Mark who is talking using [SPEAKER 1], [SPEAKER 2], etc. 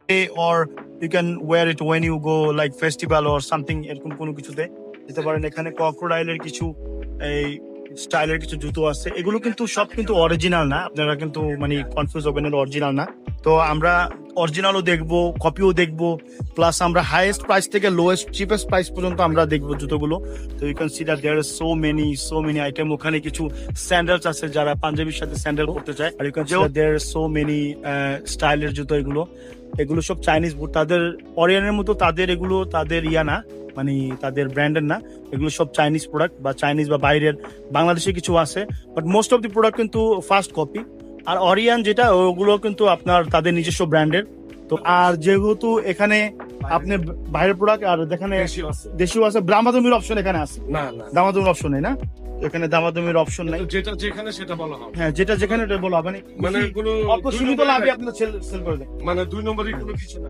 [SPEAKER 1] or you can wear it when you go like festival or something এরকম কোনো কিছুতে দিতে পারেন। এখানে ক্রোকোডাইলের কিছু এই স্টাইলের কিছু জুতো আছে, এগুলো কিন্তু সব কিন্তু অরিজিনাল না, আপনারা কিন্তু মানে কনফিউজ হবেন, অরিজিনাল না। তো আমরা অরিজিনালও দেখবো, কপিও দেখবো, প্লাস আমরা হাইয়েস্ট প্রাইস থেকে লোয়েস্ট চিপেস্ট প্রাইস পর্যন্ত আমরা দেখবো জুতোগুলো। তো you can see that there are so many item. ওখানে কিছু স্যান্ডেলস আছে, যারা পাঞ্জাবির সাথে স্যান্ডেল পরতে চায়। আর you can see that there are so many স্টাইলের জুতো। এগুলো সব চাইনিজ বুট, তাদের অরিয়ানের মতো তাদের এগুলো তাদের ইয়া না, মানে তাদের ব্র্যান্ডের না, এগুলো সব চাইনিজ প্রোডাক্ট বা চাইনিজ বা বাইরের, বাংলাদেশে কিছু আছে, but most of the product কিন্তু ফার্স্ট কপি। আর অরিয়ান যেটা, ওগুলো কিন্তু আপনার তাদের নিজস্ব ব্র্যান্ডের। তো আর যেহেতু এখানে আপনি বাইরের প্রোডাক্ট আর এখানে দেশীয় আছে, দামাদামির অপশন এখানে আছে
[SPEAKER 2] না
[SPEAKER 1] দামাদামির অপশন নেই না, এখানে দামাদামির অপশন নাই।
[SPEAKER 2] যেটা যেখানে সেটা বলা হবে,
[SPEAKER 1] হ্যাঁ যেটা যেখানে এটা বলা হবে,
[SPEAKER 2] মানে কোনো
[SPEAKER 1] অল্প সীমিত লাভে আপনার সেল করে দেয়।
[SPEAKER 2] মানে 2 নম্বরই কোনো কিছু না।